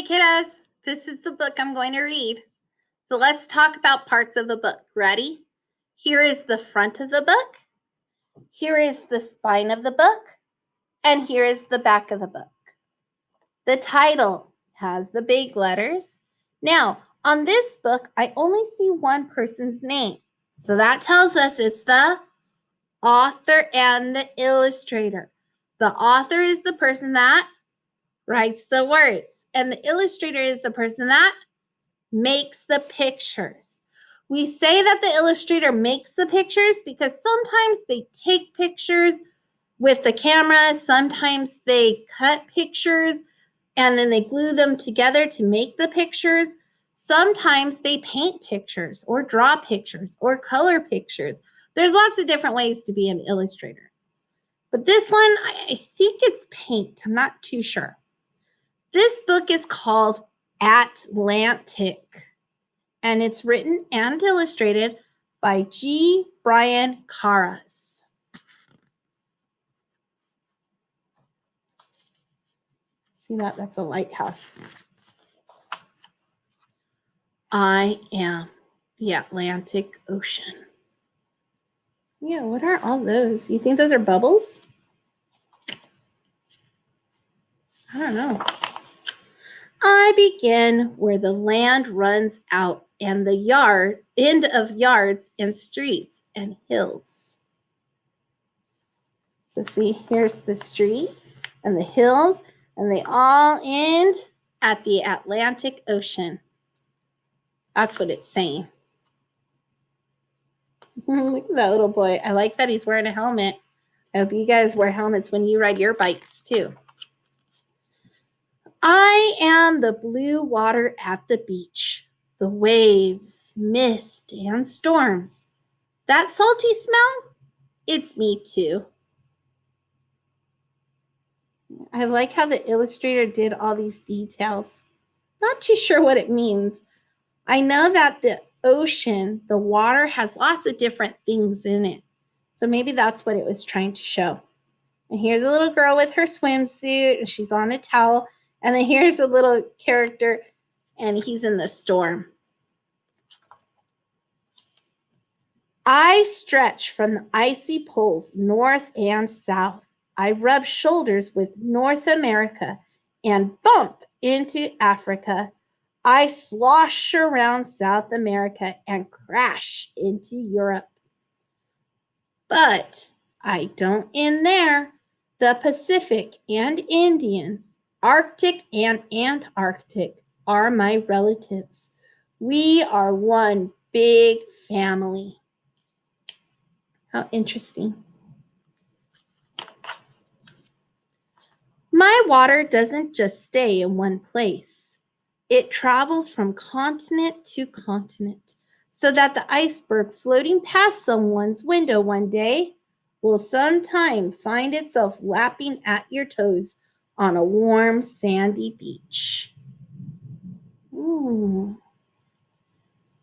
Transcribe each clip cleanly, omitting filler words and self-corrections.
Okay, kiddos, this is the book I'm going to read. So let's talk about parts of the book. Ready? Here is the front of the book. Here is the spine of the book. And here is the back of the book. The title has the big letters. Now, on this book, I only see one person's name. So that tells us it's the author and the illustrator. The author is the person that writes the words, and the illustrator is the person that makes the pictures. We say that the illustrator makes the pictures because sometimes they take pictures with the camera, sometimes they cut pictures and then they glue them together to make the pictures. Sometimes they paint pictures or draw pictures or color pictures. There's lots of different ways to be an illustrator. But this one, I think it's paint. I'm not too sure. This book is called Atlantic, and it's written and illustrated by G. Brian Caras. See that? That's a lighthouse. I am the Atlantic Ocean. Yeah, what are all those? You think those are bubbles? I don't know. I begin where the land runs out and the end of yards and streets and hills. So see, here's the street and the hills, and they all end at the Atlantic Ocean. That's what it's saying. Look at that little boy. I like that he's wearing a helmet. I hope you guys wear helmets when you ride your bikes too. I am the blue water at the beach, the waves, mist, and storms. That salty smell? It's me too. I like how the illustrator did all these details. Not too sure what it means. I know that the ocean, the water, has lots of different things in it. So maybe that's what it was trying to show. And here's a little girl with her swimsuit, and she's on a towel. And then here's a little character, and he's in the storm. I stretch from the icy poles north and south. I rub shoulders with North America and bump into Africa. I slosh around South America and crash into Europe. But I don't end there. The Pacific and Indian, Arctic and Antarctic are my relatives. We are one big family. How interesting. My water doesn't just stay in one place. It travels from continent to continent, so that the iceberg floating past someone's window one day will sometime find itself lapping at your toes on a warm, sandy beach. Ooh.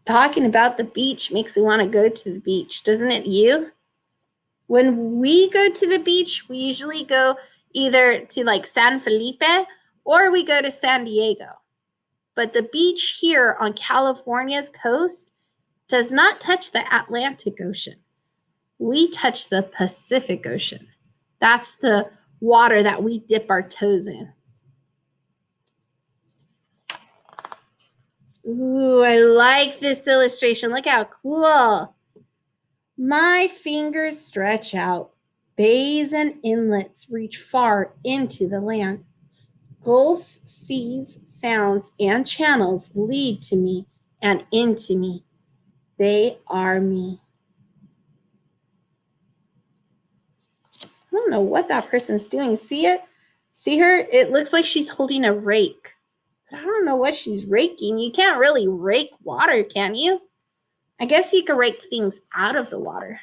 Talking about the beach makes me want to go to the beach, doesn't it you? When we go to the beach, we usually go either to like San Felipe or we go to San Diego. But the beach here on California's coast does not touch the Atlantic Ocean. We touch the Pacific Ocean. That's the water that we dip our toes in. Ooh, I like this illustration. Look how cool. My fingers stretch out. Bays and inlets reach far into the land. Gulfs, seas, sounds, and channels lead to me and into me. They are me. I don't know what that person's doing. See it? See her? It looks like she's holding a rake. But I don't know what she's raking. You can't really rake water, can you? I guess you could rake things out of the water.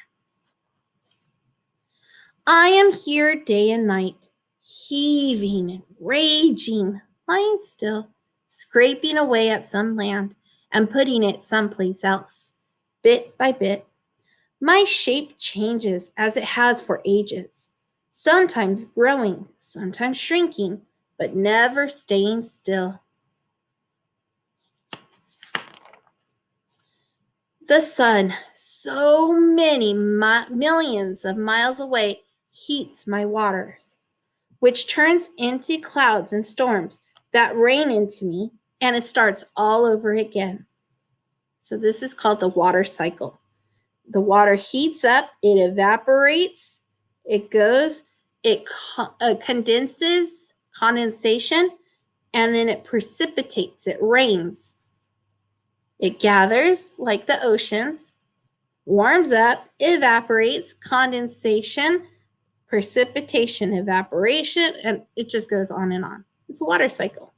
I am here day and night, heaving and raging, lying still, scraping away at some land and putting it someplace else, bit by bit. My shape changes as it has for ages, sometimes growing, sometimes shrinking, but never staying still. The sun, so many millions of miles away, heats my waters, which turns into clouds and storms that rain into me, and it starts all over again. So this is called the water cycle. The water heats up, it evaporates, it goes, it condenses, condensation, and then it precipitates, it rains. It gathers like the oceans, warms up, evaporates, condensation, precipitation, evaporation, and it just goes on and on. It's a water cycle.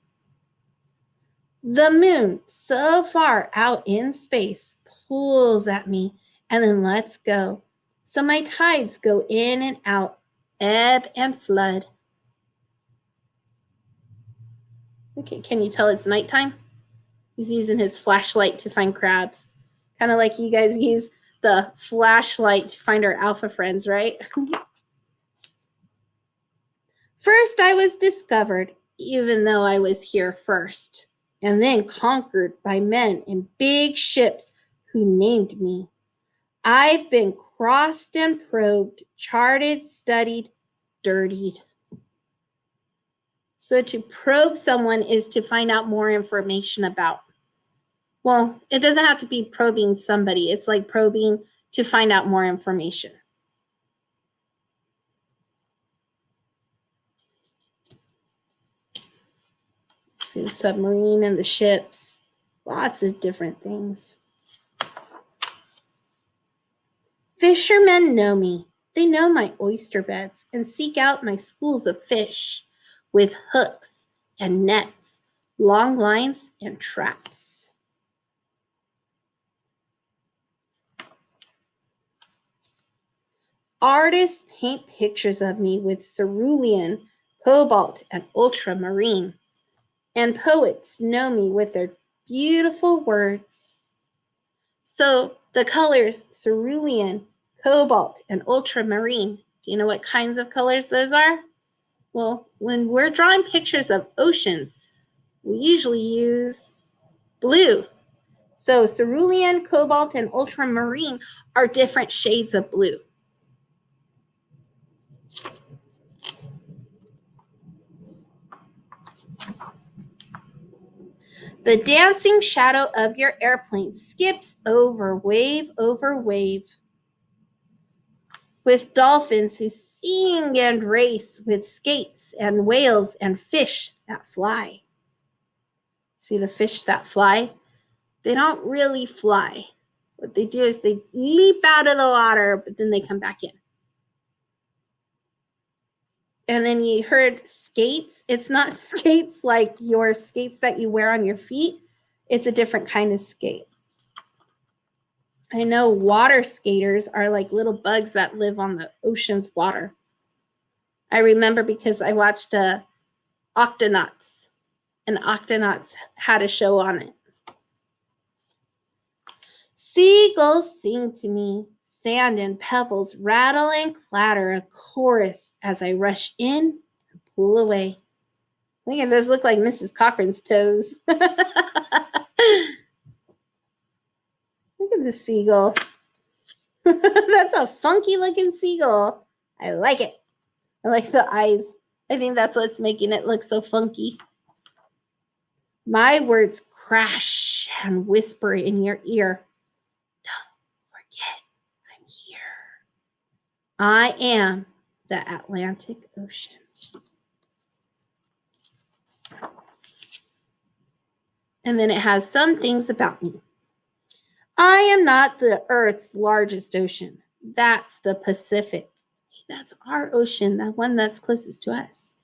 The moon, so far out in space, pulls at me and then lets go. So my tides go in and out, ebb and flood. Okay, can you tell it's nighttime? He's using his flashlight to find crabs. Kind of like you guys use the flashlight to find our alpha friends, right? First, I was discovered, even though I was here first, and then conquered by men in big ships who named me. I've been crossed and probed, charted, studied, dirtied. So to probe someone is to find out more information about. Well, it doesn't have to be probing somebody. It's like probing to find out more information. See the submarine and the ships. Lots of different things. Fishermen know me. They know my oyster beds and seek out my schools of fish with hooks and nets, long lines and traps. Artists paint pictures of me with cerulean, cobalt, and ultramarine. And poets know me with their beautiful words. So the colors cerulean, cobalt, and ultramarine. Do you know what kinds of colors those are? Well, when we're drawing pictures of oceans, we usually use blue. So cerulean, cobalt, and ultramarine are different shades of blue. The dancing shadow of your airplane skips over wave, with dolphins who sing and race, with skates and whales and fish that fly. See the fish that fly? They don't really fly. What they do is they leap out of the water, but then they come back in. And then you heard skates. It's not skates like your skates that you wear on your feet. It's a different kind of skate. I know water skaters are like little bugs that live on the ocean's water. I remember because I watched Octonauts, and Octonauts had a show on it. Seagulls sing to me, sand and pebbles rattle and clatter a chorus as I rush in and pull away. Look at those, look like Mrs. Cochran's toes. Look at the seagull. That's a funky looking seagull. I like it. I like the eyes. I think that's what's making it look so funky. My words crash and whisper in your ear. Don't forget, I'm here. I am the Atlantic Ocean. And then it has some things about me. I am not the Earth's largest ocean. That's the Pacific. That's our ocean, the one that's closest to us.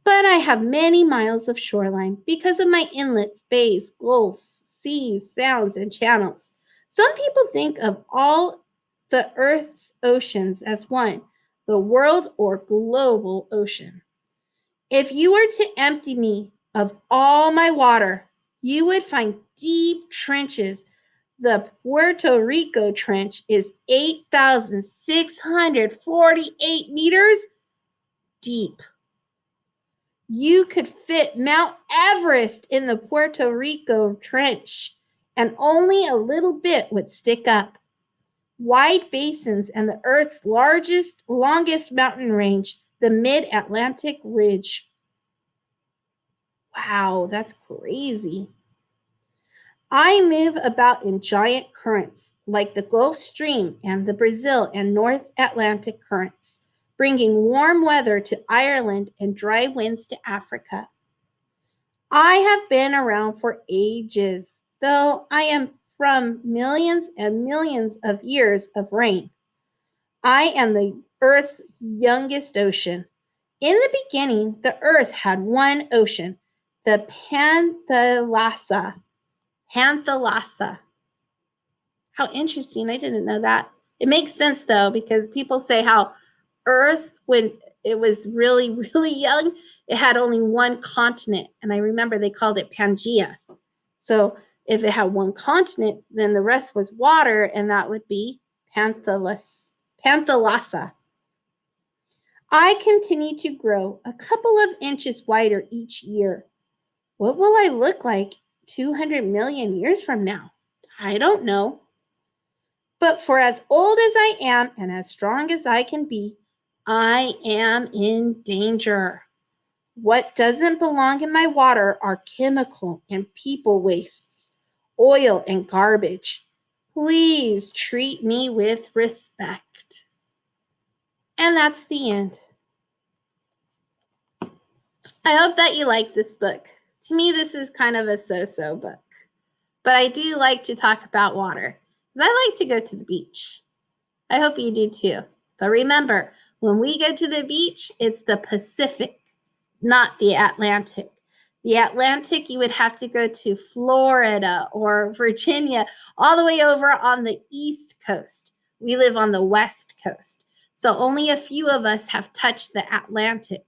But I have many miles of shoreline because of my inlets, bays, gulfs, seas, sounds, and channels. Some people think of all the Earth's oceans as one, the world or global ocean. If you were to empty me of all my water, you would find deep trenches. The Puerto Rico Trench is 8,648 meters deep. You could fit Mount Everest in the Puerto Rico Trench, and only a little bit would stick up. Wide basins and the Earth's longest mountain range, the Mid-Atlantic Ridge. Wow, that's crazy. I move about in giant currents like the Gulf Stream and the Brazil and North Atlantic currents, bringing warm weather to Ireland and dry winds to Africa. I have been around for ages, though I am from millions and millions of years of rain. I am the Earth's youngest ocean. In the beginning, the Earth had one ocean, the Panthalassa. Panthalassa. How interesting. I didn't know that. It makes sense, though, because people say how Earth, when it was really, really young, it had only one continent. And I remember they called it Pangea. So if it had one continent, then the rest was water, and that would be Panthalassa. I continue to grow a couple of inches wider each year. What will I look like 200 million years from now? I don't know. But for as old as I am and as strong as I can be, I am in danger. What doesn't belong in my water are chemical and people wastes, oil and garbage. Please treat me with respect. And that's the end. I hope that you like this book. To me, this is kind of a so-so book. But I do like to talk about water because I like to go to the beach. I hope you do too. But remember, when we go to the beach, it's the Pacific, not the Atlantic. The Atlantic, you would have to go to Florida or Virginia, all the way over on the East Coast. We live on the West Coast. So only a few of us have touched the Atlantic.